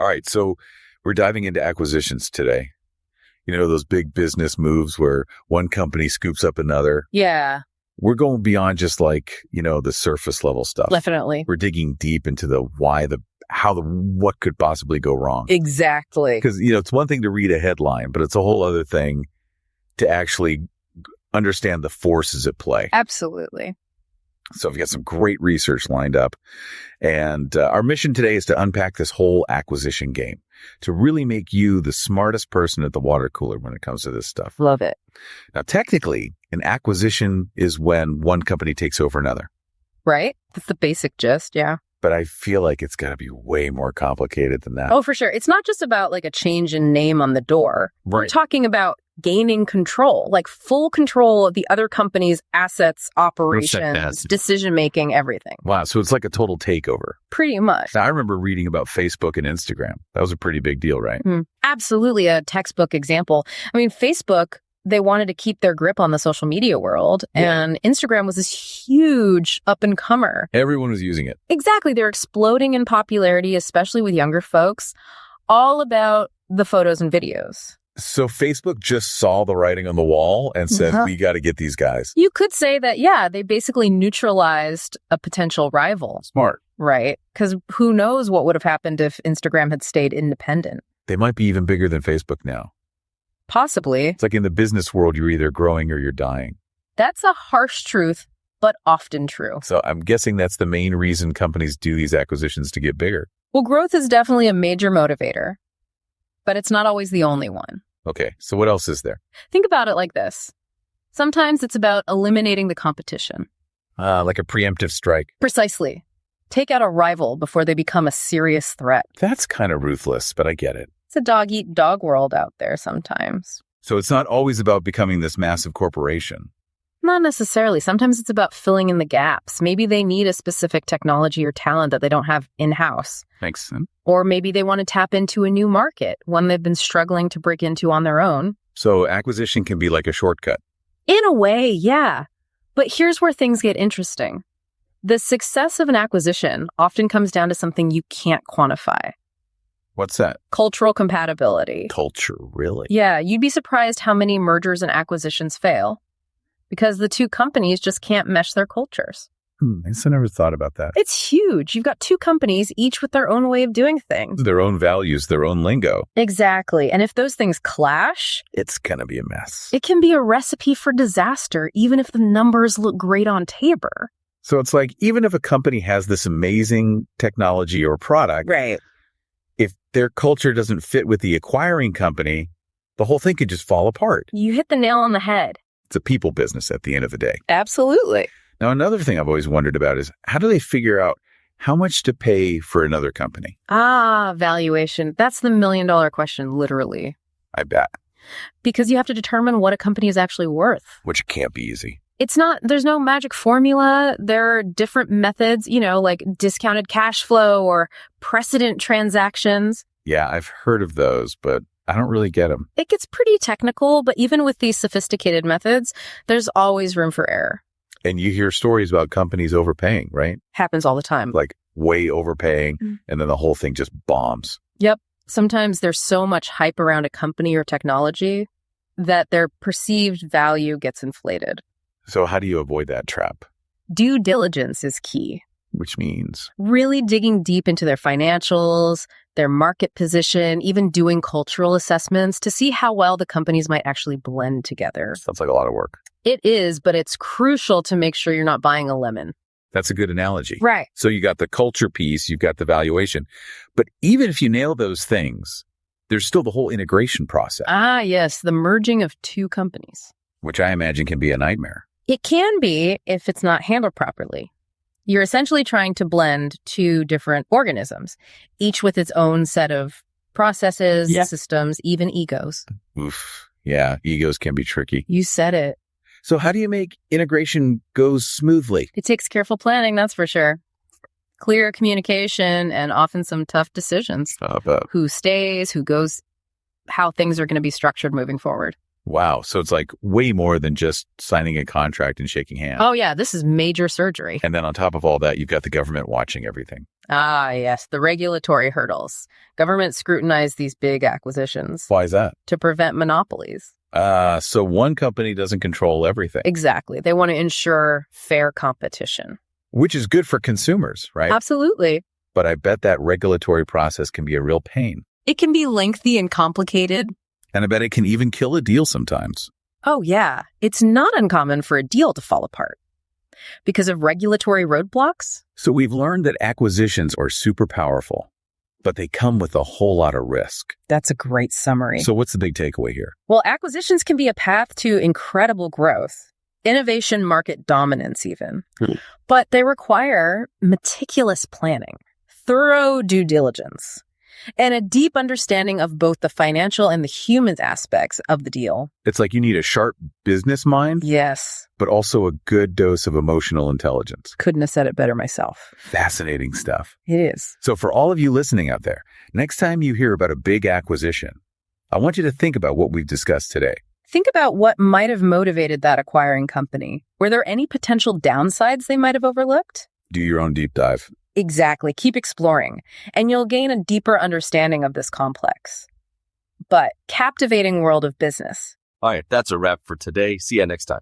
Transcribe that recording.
All right. So we're diving into acquisitions today. You know, those big business moves where one company scoops up another. Yeah. We're going beyond just like, you know, the surface level stuff. Definitely. We're digging deep into the why, what could possibly go wrong. Exactly. Because, you know, it's one thing to read a headline, but it's a whole other thing to actually understand the forces at play. Absolutely. So we've got some great research lined up. And our mission today is to unpack this whole acquisition game, to really make you the smartest person at the water cooler when it comes to this stuff. Love it. Now, technically, an acquisition is when one company takes over another. Right? That's the basic gist. Yeah. But I feel like it's got to be way more complicated than that. Oh, for sure. It's not just about like a change in name on the door. Right. We're talking about gaining control, like full control of the other company's assets, operations, decision-making, everything. Wow. So it's like a total takeover. Pretty much. Now, I remember reading about Facebook and Instagram. That was a pretty big deal, right? Absolutely a textbook example. I mean, Facebook, they wanted to keep their grip on the social media world, and Instagram was this huge up-and-comer. Everyone was using it. Exactly. They're exploding in popularity, especially with younger folks, all about the photos and videos. So Facebook just saw the writing on the wall and said, we got to get these guys. You could say that, yeah, they basically neutralized a potential rival. Smart. Right. Because who knows what would have happened if Instagram had stayed independent. They might be even bigger than Facebook now. Possibly. It's like in the business world, you're either growing or you're dying. That's a harsh truth, but often true. So I'm guessing that's the main reason companies do these acquisitions, to get bigger. Well, growth is definitely a major motivator, but it's not always the only one. Okay, so what else is there? Think about it like this. Sometimes it's about eliminating the competition. Like a preemptive strike. Precisely. Take out a rival before they become a serious threat. That's kind of ruthless, but I get it. It's a dog-eat-dog world out there sometimes. So it's not always about becoming this massive corporation. Not necessarily. Sometimes it's about filling in the gaps. Maybe they need a specific technology or talent that they don't have in-house. Makes sense. Or maybe they want to tap into a new market, one they've been struggling to break into on their own. So acquisition can be like a shortcut. In a way, yeah. But here's where things get interesting. The success of an acquisition often comes down to something you can't quantify. What's that? Cultural compatibility. Culture, really? Yeah, you'd be surprised how many mergers and acquisitions fail because the two companies just can't mesh their cultures. I guess I never thought about that. It's huge. You've got two companies, each with their own way of doing things. Their own values, their own lingo. Exactly. And if those things clash, it's going to be a mess. It can be a recipe for disaster, even if the numbers look great on paper. So it's like, even if a company has this amazing technology or product, right, if their culture doesn't fit with the acquiring company, the whole thing could just fall apart. You hit the nail on the head. It's a people business at the end of the day. Absolutely. Now, another thing I've always wondered about is, how do they figure out how much to pay for another company? Valuation. That's the million-dollar question, literally. I bet. Because you have to determine what a company is actually worth. Which can't be easy. There's no magic formula. There are different methods, like discounted cash flow or precedent transactions. Yeah, I've heard of those, but I don't really get them. It gets pretty technical, but even with these sophisticated methods, there's always room for error. And you hear stories about companies overpaying, right? Happens all the time. Like way overpaying, and then the whole thing just bombs. Yep. Sometimes there's so much hype around a company or technology that their perceived value gets inflated. So how do you avoid that trap? Due diligence is key. Which means? Really digging deep into their financials, their market position, even doing cultural assessments to see how well the companies might actually blend together. Sounds like a lot of work. It is, but it's crucial to make sure you're not buying a lemon. That's a good analogy. Right. So you got the culture piece, you've got the valuation. But even if you nail those things, there's still the whole integration process. Yes, the merging of two companies. Which I imagine can be a nightmare. It can be if it's not handled properly. You're essentially trying to blend two different organisms, each with its own set of processes, systems, even egos. Oof. Yeah, egos can be tricky. You said it. So how do you make integration go smoothly? It takes careful planning, that's for sure. Clear communication and often some tough decisions. Who stays, who goes, how things are going to be structured moving forward. Wow. So it's like way more than just signing a contract and shaking hands. Oh, yeah, this is major surgery. And then on top of all that, you've got the government watching everything. Ah, yes, the regulatory hurdles. Governments scrutinize these big acquisitions. Why is that? To prevent monopolies. So one company doesn't control everything. Exactly. They want to ensure fair competition. Which is good for consumers, right? Absolutely. But I bet that regulatory process can be a real pain. It can be lengthy and complicated. And I bet it can even kill a deal sometimes. Oh, yeah. It's not uncommon for a deal to fall apart because of regulatory roadblocks. So we've learned that acquisitions are super powerful, but they come with a whole lot of risk. That's a great summary. So what's the big takeaway here? Well, acquisitions can be a path to incredible growth, innovation, market dominance even. But they require meticulous planning, thorough due diligence, and a deep understanding of both the financial and the human aspects of the deal. It's like you need a sharp business mind, Yes. but also a good dose of emotional intelligence. Couldn't have said it better myself. Fascinating stuff. It is. So for all of you listening out there, next time you hear about a big acquisition, I want you to think about what we've discussed today. Think about what might have motivated that acquiring company. Were there any potential downsides they might have overlooked? Do your own deep dive. Exactly. Keep exploring, and you'll gain a deeper understanding of this complex but captivating world of business. All right, that's a wrap for today. See you next time.